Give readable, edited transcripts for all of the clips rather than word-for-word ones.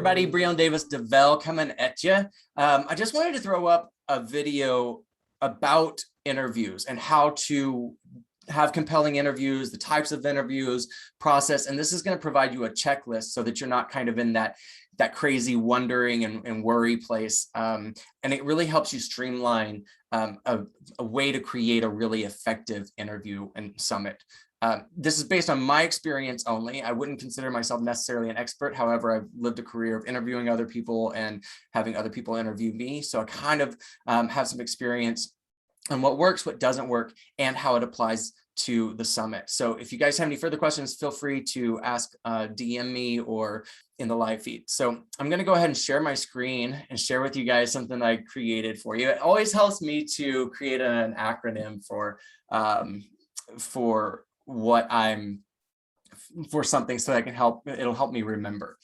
everybody, Brionne Davis Davel coming at you. I just wanted to throw up a video about interviews and how to have compelling interviews, the types of interviews, process, and this is going to provide you a checklist so that you're not kind of in that crazy wondering and worry place. And it really helps you streamline a way to create a really effective interview and summit. This is based on my experience only. I wouldn't consider myself necessarily an expert. However, I've lived a career of interviewing other people and having other people interview me. So I kind of have some experience on what works, what doesn't work, and how it applies to the summit. So if you guys have any further questions, feel free to ask, DM me or in the live feed. So I'm going to go ahead and share my screen and share with you guys something I created for you. It always helps me to create an acronym for something so that I can it'll help me remember.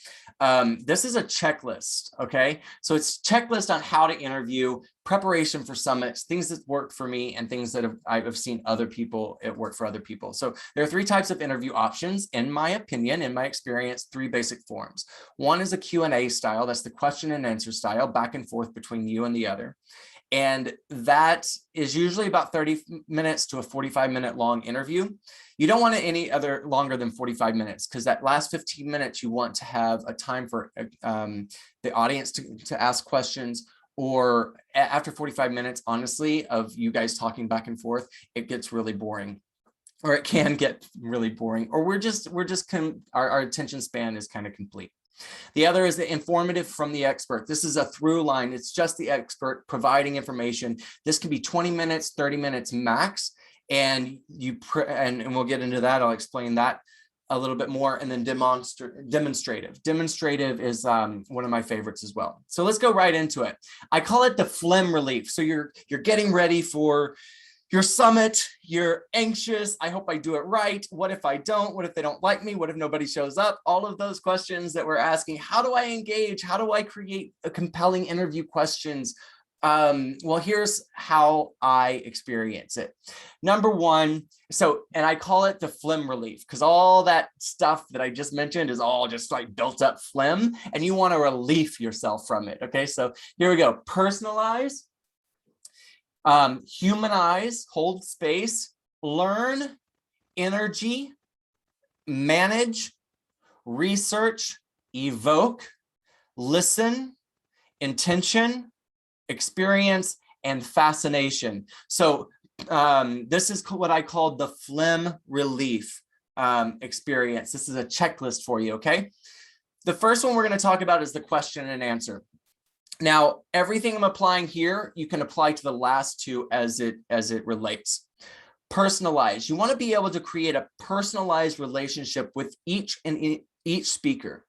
This is a checklist, okay? So it's checklist on how to interview, preparation for summits, things that work for me and things that I've seen other people, it work for other people. So there are three types of interview options, in my opinion, in my experience, three basic forms. One is a Q&A style, that's the question and answer style, back and forth between you and the other. And that is usually about 30 minutes to a 45-minute long interview. You don't want it any other longer than 45 minutes because that last 15 minutes, you want to have a time for the audience to ask questions, or after 45 minutes, honestly, of you guys talking back and forth, it gets really boring, or it can get really boring, or our attention span is kind of complete. The other is the informative from the expert. This is a through line. It's just the expert providing information. This can be 20 minutes, 30 minutes max. And we'll get into that. I'll explain that a little bit more. And then demonstrative. Demonstrative is one of my favorites as well. So let's go right into it. I call it the Phlem Relief. So you're getting ready for your summit, you're anxious. I hope I do it right. What if I don't? What if they don't like me? What if nobody shows up? All of those questions that we're asking. How do I engage? How do I create a compelling interview questions? Well, here's how I experience it. Number one, and I call it the Phlem Relief because all that stuff that I just mentioned is all just like built up phlegm and you want to relieve yourself from it. Okay, so here we go. Personalize. Humanize, hold space, learn, energy, manage, research, evoke, listen, intention, experience, and fascination. So this is what I call the Phlem Relief experience. This is a checklist for you, okay? The first one we're going to talk about is the question and answer. Now, everything I'm applying here, you can apply to the last two as it relates. Personalize. You want to be able to create a personalized relationship with each speaker.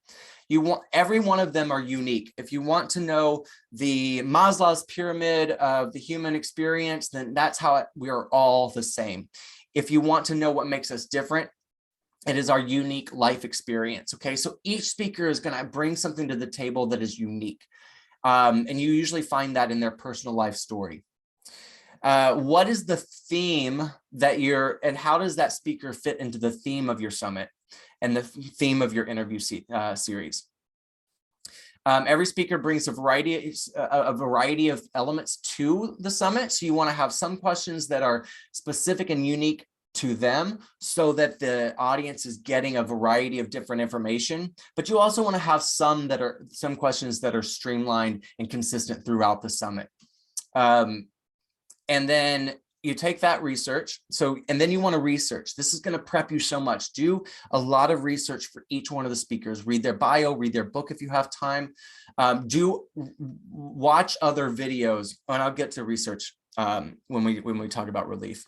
You want every one of them are unique. If you want to know the Maslow's pyramid of the human experience, then that's how we are all the same. If you want to know what makes us different, it is our unique life experience. Okay, so each speaker is going to bring something to the table that is unique. And you usually find that in their personal life story. What is the theme and how does that speaker fit into the theme of your summit and the theme of your interview series? Every speaker brings a variety of elements to the summit. So you want to have some questions that are specific and unique to them so that the audience is getting a variety of different information, but you also want to have some questions that are streamlined and consistent throughout the summit. And then you take that research. And then you want to research. This is going to prep you so much. Do a lot of research for each one of the speakers. Read their bio, read their book if you have time. Watch other videos, and I'll get to research when we talk about relief.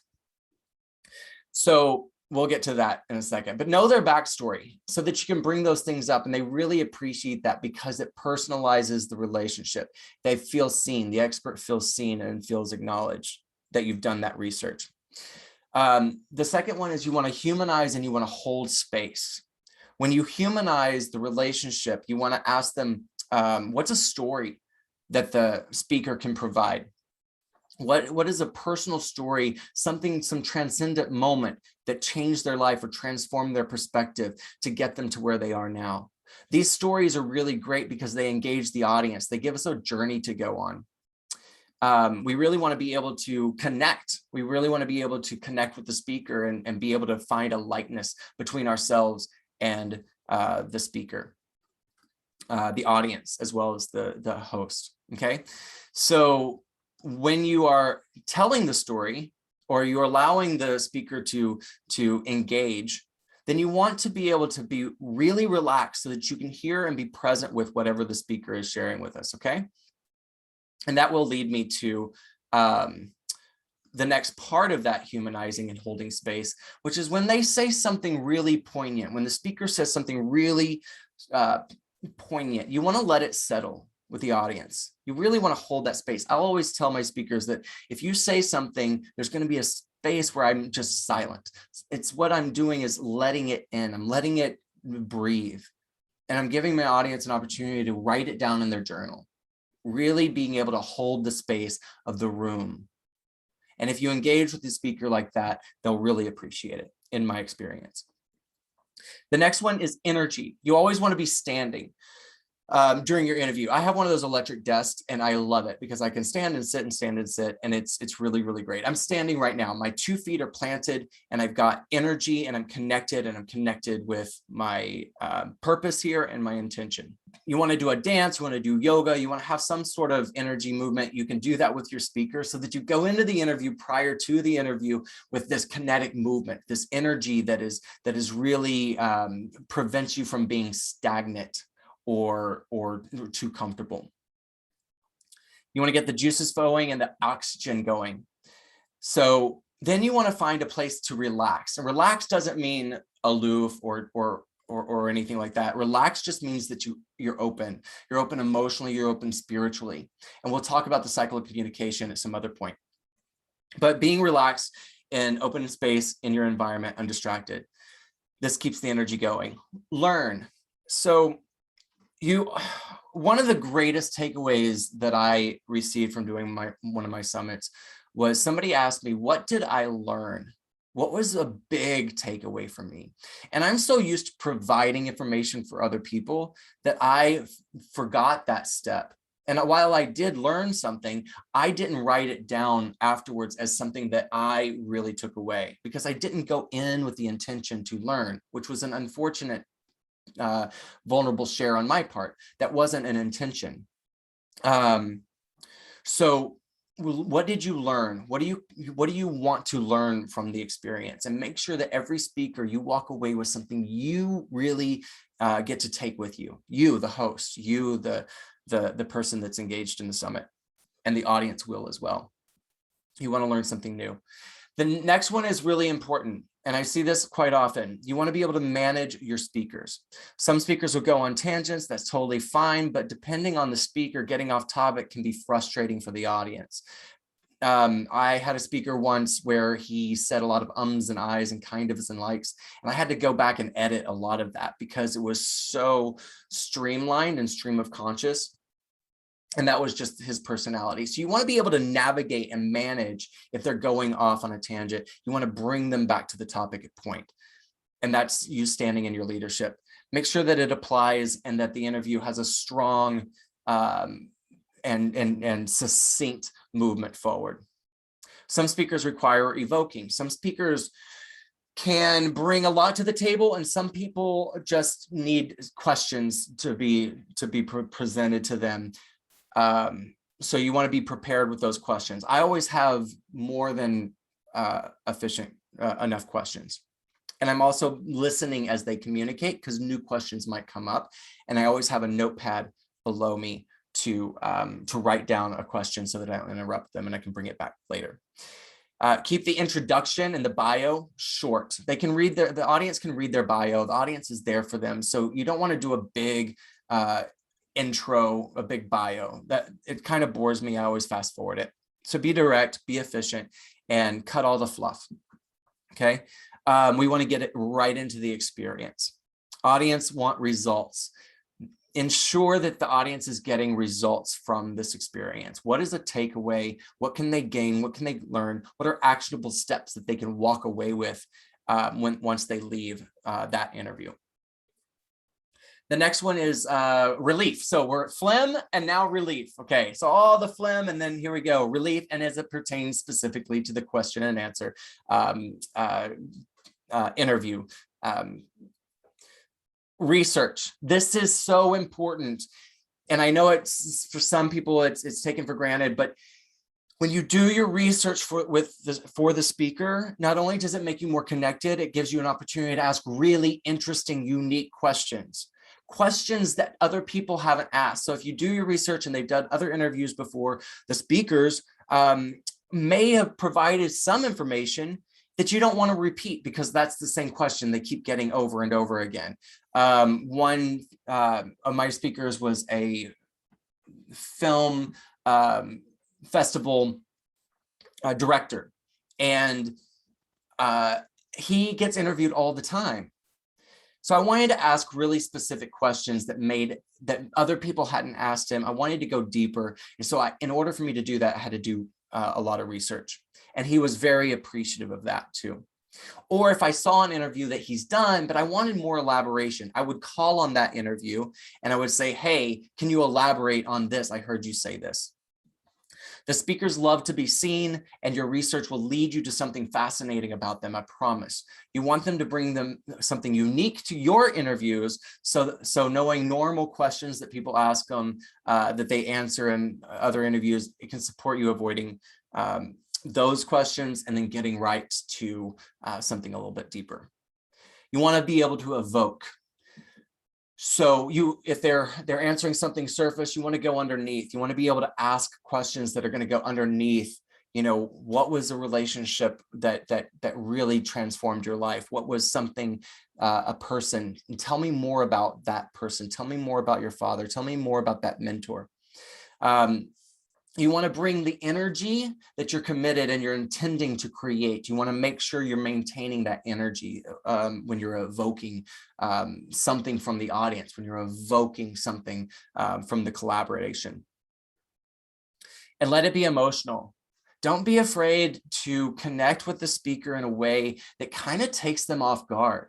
So we'll get to that in a second, but know their backstory so that you can bring those things up, and they really appreciate that because it personalizes the relationship. They feel seen, the expert feels seen and feels acknowledged that you've done that research. The second one is you want to humanize and you want to hold space. When you humanize the relationship, you want to ask them, what's a story that the speaker can provide? What is a personal story, some transcendent moment that changed their life or transformed their perspective to get them to where they are now? These stories are really great because they engage the audience. They give us a journey to go on. We really want to be able to connect. We really want to be able to connect with the speaker and be able to find a likeness between ourselves and the speaker, the audience, as well as the host. Okay, so when you are telling the story or you're allowing the speaker to engage, then you want to be able to be really relaxed so that you can hear and be present with whatever the speaker is sharing with us. Okay. And that will lead me to the next part of that humanizing and holding space, which is when they say something really poignant, when the speaker says something really poignant, you want to let it settle with the audience. You really want to hold that space. I'll always tell my speakers that if you say something, there's going to be a space where I'm just silent. It's what I'm doing is letting it in. I'm letting it breathe. And I'm giving my audience an opportunity to write it down in their journal. Really being able to hold the space of the room. And if you engage with the speaker like that, they'll really appreciate it, in my experience. The next one is energy. You always want to be standing during your interview. I have one of those electric desks and I love it because I can stand and sit and stand and sit, and it's really, really great. I'm standing right now. My 2 feet are planted and I've got energy and I'm connected with my purpose here and my intention. You want to do a dance, you want to do yoga, you want to have some sort of energy movement. You can do that with your speaker so that you go into the interview prior to the interview with this kinetic movement, this energy that is really prevents you from being stagnant or too comfortable. You want to get the juices flowing and the oxygen going. So then you want to find a place to relax. And relax doesn't mean aloof or anything like that. Relax just means that you're open. You're open emotionally, you're open spiritually. And we'll talk about the cycle of communication at some other point. But being relaxed and open space in your environment, undistracted, this keeps the energy going. Learn. So one of the greatest takeaways that I received from doing one of my summits was somebody asked me, what did I learn? What was a big takeaway for me? And I'm so used to providing information for other people that I forgot that step. And while I did learn something, I didn't write it down afterwards as something that I really took away because I didn't go in with the intention to learn, which was an unfortunate vulnerable share on my part. That wasn't an intention. So what did you learn? What do you want to learn from the experience? And make sure that every speaker, you walk away with something you really get to take with you. You, the host, you, the person that's engaged in the summit, and the audience will as well. You want to learn something new. The next one is really important, and I see this quite often. You want to be able to manage your speakers. Some speakers will go on tangents, that's totally fine, but depending on the speaker, getting off topic can be frustrating for the audience. I had a speaker once where he said a lot of ums and ahs and kind ofs and likes, and I had to go back and edit a lot of that because it was so streamlined and stream of conscious. And that was just his personality. So you want to be able to navigate and manage if they're going off on a tangent. You want to bring them back to the topic at point. And that's you standing in your leadership. Make sure that it applies and that the interview has a strong and succinct movement forward. Some speakers require evoking. Some speakers can bring a lot to the table, and some people just need questions to be presented to them. So you want to be prepared with those questions. I always have more than enough questions. And I'm also listening as they communicate because new questions might come up. And I always have a notepad below me to write down a question so that I don't interrupt them and I can bring it back later. Keep the introduction and the bio short. They can read the audience can read their bio. The audience is there for them. So you don't want to do a big intro, a big bio. That it kind of bores me. I always fast forward it. So be direct, be efficient, and cut all the fluff. Okay. We want to get it right into the experience. Audience want results. Ensure that the audience is getting results from this experience. What is a takeaway? What can they gain? What can they learn? What are actionable steps that they can walk away with once they leave that interview? The next one is relief. So we're at phlegm and now relief. Okay, so all the phlegm and then here we go, relief, and as it pertains specifically to the question and answer interview. Research. This is so important. And I know it's for some people it's taken for granted, but when you do your research for the speaker, not only does it make you more connected, it gives you an opportunity to ask really interesting, unique questions that other people haven't asked. So if you do your research and they've done other interviews before, the speakers may have provided some information that you don't want to repeat because that's the same question they keep getting over and over again. One of my speakers was a film festival director, and he gets interviewed all the time. So I wanted to ask really specific questions that other people hadn't asked him. I wanted to go deeper. And so in order for me to do that, I had to do a lot of research. And he was very appreciative of that too. Or if I saw an interview that he's done, but I wanted more elaboration, I would call on that interview and I would say, hey, can you elaborate on this? I heard you say this. The speakers love to be seen, and your research will lead you to something fascinating about them, I promise. You want them to bring them something unique to your interviews, so knowing normal questions that people ask them, that they answer in other interviews, it can support you avoiding those questions and then getting right to something a little bit deeper. You want to be able to evoke. So if they're answering something surface, you want to go underneath. You want to be able to ask questions that are going to go underneath. You know, what was a relationship that really transformed your life? What was something, a person? And tell me more about that person. Tell me more about your father. Tell me more about that mentor. You want to bring the energy that you're committed and you're intending to create. You want to make sure you're maintaining that energy when you're evoking something from the audience, when you're evoking something from the collaboration. And let it be emotional. Don't be afraid to connect with the speaker in a way that kind of takes them off guard.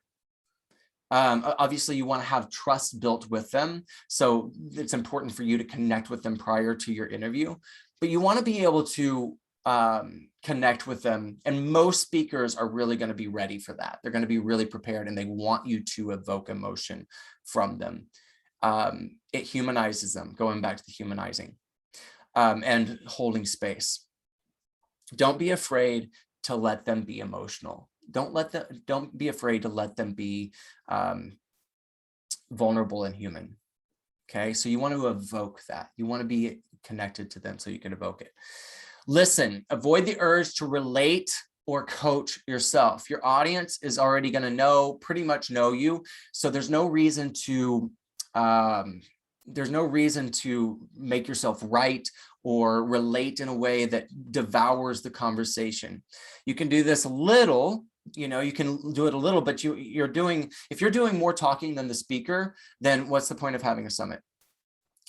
Obviously, you want to have trust built with them. So it's important for you to connect with them prior to your interview, but you want to be able to connect with them. And most speakers are really going to be ready for that. They're going to be really prepared and they want you to evoke emotion from them. It humanizes them, going back to the humanizing and holding space. Don't be afraid to let them be emotional. Don't be afraid to let them be vulnerable and human. Okay, so you want to evoke that. You want to be connected to them so you can evoke it. Listen, avoid the urge to relate or coach yourself. Your audience is already going to pretty much know you. So there's no reason to make yourself right or relate in a way that devours the conversation. You can do this a little. You can do it a little, but if you're doing more talking than the speaker, then what's the point of having a summit?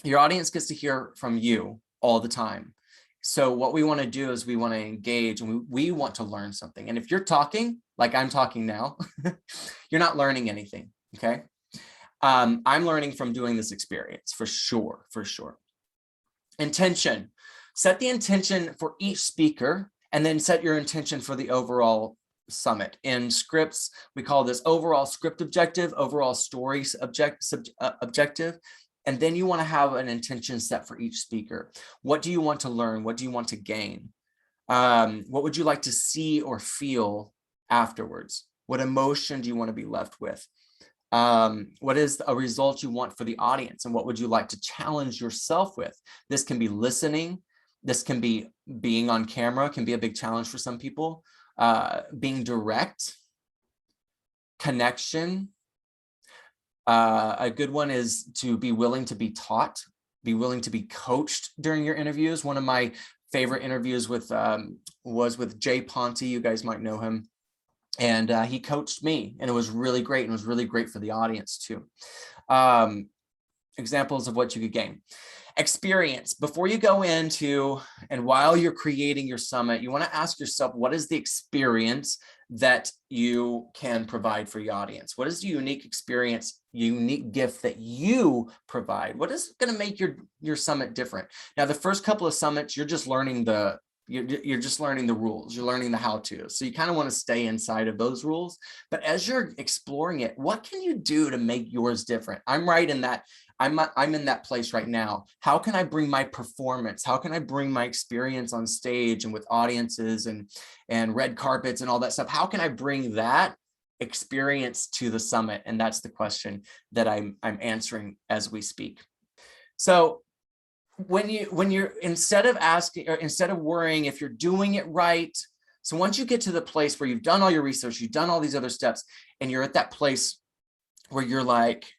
Your audience gets to hear from you all the time. So what we want to do is we want to engage and we want to learn something. And if you're talking like I'm talking now, you're not learning anything. Okay. I'm learning from doing this experience for sure. Intention. Set the intention for each speaker and then set your intention for the overall summit. In scripts, we call this overall script objective, overall story objective. And then you want to have an intention set for each speaker. What do you want to learn? What do you want to gain? What would you like to see or feel afterwards? What emotion do you want to be left with? What is a result you want for the audience? And what would you like to challenge yourself with? This can be listening. This can be being on camera, can be a big challenge for some people. Being direct, connection. A good one is to be willing to be taught, be willing to be coached during your interviews. One of my favorite interviews was with Jay Ponte. You guys might know him. And he coached me, and it was really great. And it was really great for the audience too. Examples of what you could gain. Experience. Before you go into and while you're creating your summit, you want to ask yourself, what is the experience that you can provide for your audience? What is the unique experience, unique gift that you provide? What is going to make your summit different? Now, the first couple of summits, you're just learning you're just learning the rules, you're learning the how-to. So you kind of want to stay inside of those rules. But as you're exploring it, what can you do to make yours different? I'm right in that. I'm in that place right now. How can I bring my performance? How can I bring my experience on stage and with audiences and red carpets and all that stuff? How can I bring that experience to the summit? And that's the question that I'm answering as we speak. So when you're instead of worrying if you're doing it right, so once you get to the place where you've done all your research, you've done all these other steps, and you're at that place where you're like,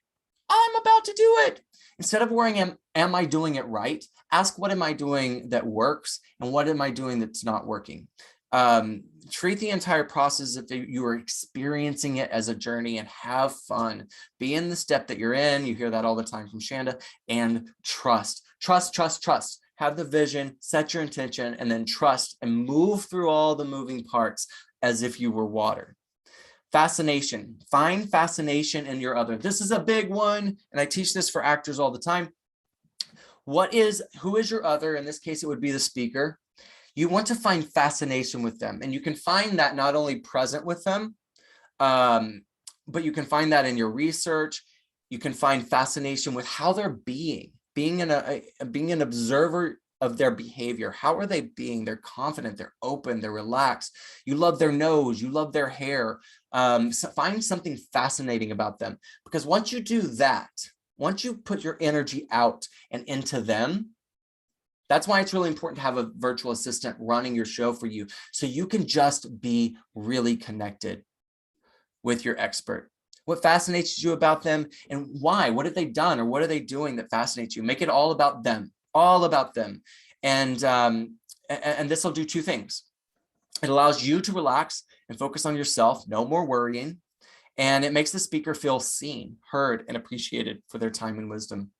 I'm about to do it. Instead of worrying, am I doing it right? Ask, what am I doing that works, and what am I doing that's not working? Treat the entire process if you are experiencing it as a journey, and have fun. Be in the step that you're in. You hear that all the time from Shanda. And trust. Have the vision, set your intention, and then trust, and move through all the moving parts as if you were water. Fascination. Find fascination in your other. This is a big one, and I teach this for actors all the time. Who is your other? In this case, it would be the speaker. You want to find fascination with them, and you can find that not only present with them, but you can find that in your research. You can find fascination with how they're being an observer of their behavior. How are they being? They're confident, they're open, they're relaxed. You love their nose, you love their hair. So find something fascinating about them, because once you do that, once you put your energy out and into them, that's why it's really important to have a virtual assistant running your show for you, so you can just be really connected with your expert. What fascinates you about them, and why? What have they done, or what are they doing that fascinates you? Make it all about them, And this will do two things. It allows you to relax and focus on yourself, no more worrying. And it makes the speaker feel seen, heard, and appreciated for their time and wisdom.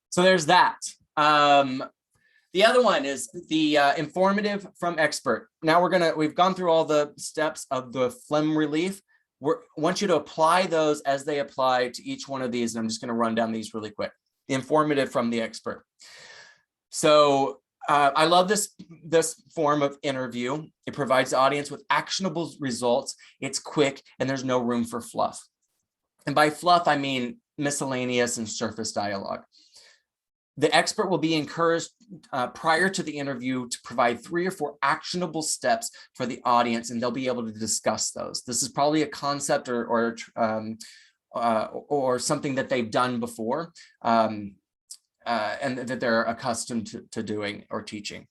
So there's that. The other one is the informative from expert. Now we've gone through all the steps of the Phlem Relief. I want you to apply those as they apply to each one of these. And I'm just going to run down these really quick. The informative from the expert. So I love this form of interview. It provides the audience with actionable results. It's quick, and there's no room for fluff. And by fluff, I mean miscellaneous and surface dialogue. The expert will be encouraged prior to the interview to provide 3 or 4 actionable steps for the audience, and they'll be able to discuss those. This is probably a concept or something that they've done before, and that they're accustomed to doing or teaching.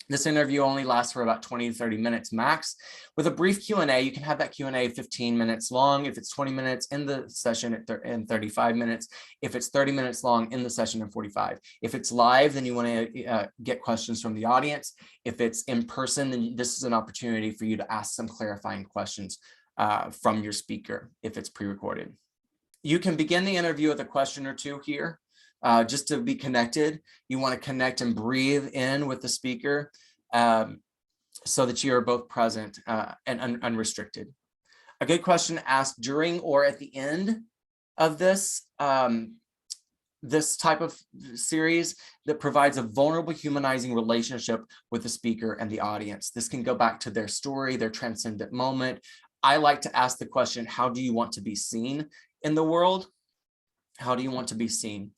This interview only lasts for about 20 to 30 minutes max. With a brief Q&A, you can have that Q&A 15 minutes long. If it's 20 minutes in the session, in 35 minutes. If it's 30 minutes long in the session, in 45. If it's live, then you want to get questions from the audience. If it's in person, then this is an opportunity for you to ask some clarifying questions from your speaker if it's pre-recorded. You can begin the interview with a question or two here. Just to be connected. You want to connect and breathe in with the speaker so that you are both present and unrestricted. A good question asked during or at the end of this type of series that provides a vulnerable, humanizing relationship with the speaker and the audience. This can go back to their story, their transcendent moment. I like to ask the question, how do you want to be seen in the world? How do you want to be seen?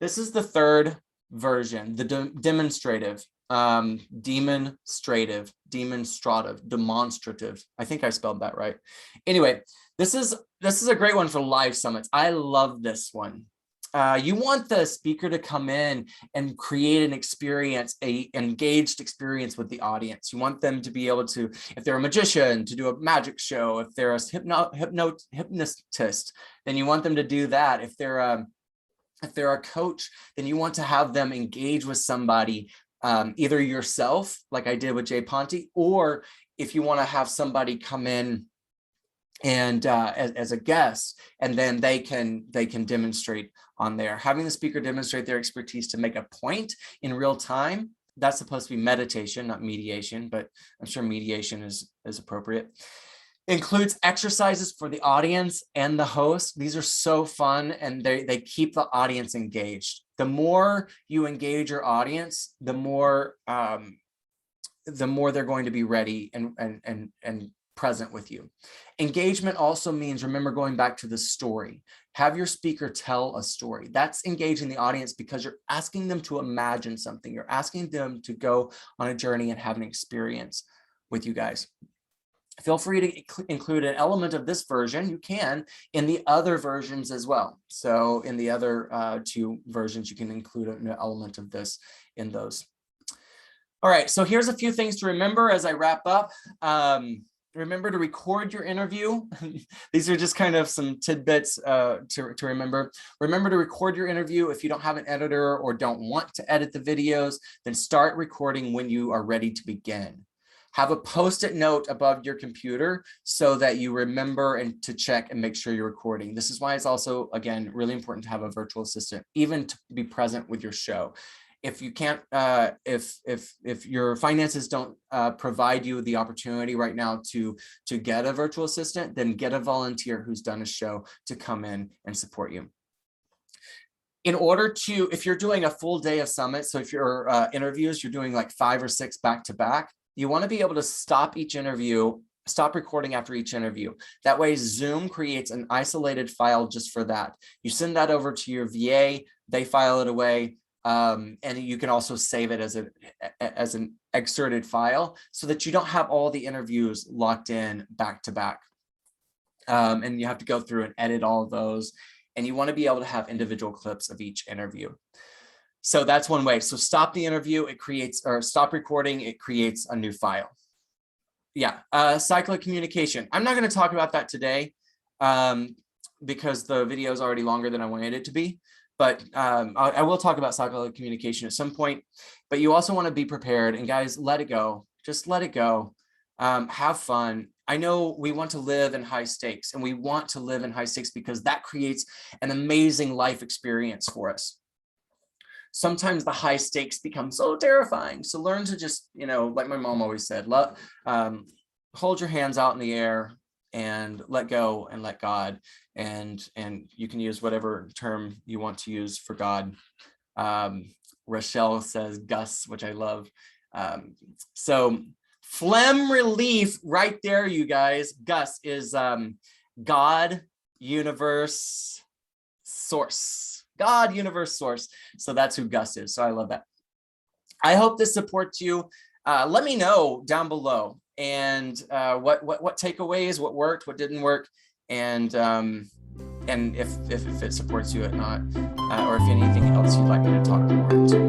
This is the third version, the demonstrative. Demonstrative. I think I spelled that right. Anyway, this is a great one for live summits. I love this one. You want the speaker to come in and create an experience, an engaged experience with the audience. You want them to be able to, if they're a magician, to do a magic show. If they're a hypnotist, then you want them to do that. If they're a coach, then you want to have them engage with somebody, either yourself, like I did with Jay Ponte, or if you want to have somebody come in and as a guest, and then they can demonstrate on there. Having the speaker demonstrate their expertise to make a point in real time, That's supposed to be meditation, not mediation, but I'm sure mediation is appropriate. Includes exercises for the audience and the host. These are so fun, and they keep the audience engaged. The more you engage your audience, the more they're going to be ready and present with you. Engagement also means, remember, going back to the story. Have your speaker tell a story. That's engaging the audience because you're asking them to imagine something. You're asking them to go on a journey and have an experience with you guys. Feel free to include an element of this version. You can in the other versions as well. So in the other 2 versions, you can include an element of this in those. All right, so here's a few things to remember as I wrap up. Remember to record your interview. These are just kind of some tidbits to remember. Remember to record your interview. If you don't have an editor or don't want to edit the videos, then start recording when you are ready to begin. Have a Post-it note above your computer so that you remember and to check and make sure you're recording. This is why it's also, again, really important to have a virtual assistant, even to be present with your show. If you can't, if your finances don't provide you the opportunity right now to get a virtual assistant, then get a volunteer who's done a show to come in and support you. In order to, if you're doing a full day of summit, so if your interviews, you're doing like 5 or 6 back to back, you want to be able to stop each interview, stop recording after each interview. That way Zoom creates an isolated file just for that. You send that over to your VA, they file it away. And you can also save it as an excerpted file so that you don't have all the interviews locked in back to back. And you have to go through and edit all of those. And you want to be able to have individual clips of each interview. So that's one way. So stop the interview, it creates, or stop recording, it creates a new file. Yeah, cycle of communication. I'm not going to talk about that today because the video is already longer than I wanted it to be. But I will talk about cycle of communication at some point. But you also want to be prepared. And guys, let it go. Just let it go. Have fun. I know we want to live in high stakes, and we want to live in high stakes because that creates an amazing life experience for us. Sometimes the high stakes become so terrifying. So learn to just, you know, like my mom always said, hold your hands out in the air and let go and let God. And you can use whatever term you want to use for God. Rochelle says Gus, which I love. So Phlem Relief right there, you guys. Gus is God, universe, source. God, universe, source. So that's who Gus is. So I love that. I hope this supports you. Let me know down below and what takeaways, what worked, what didn't work, and if it supports you or not, or if anything else you'd like me to talk more into.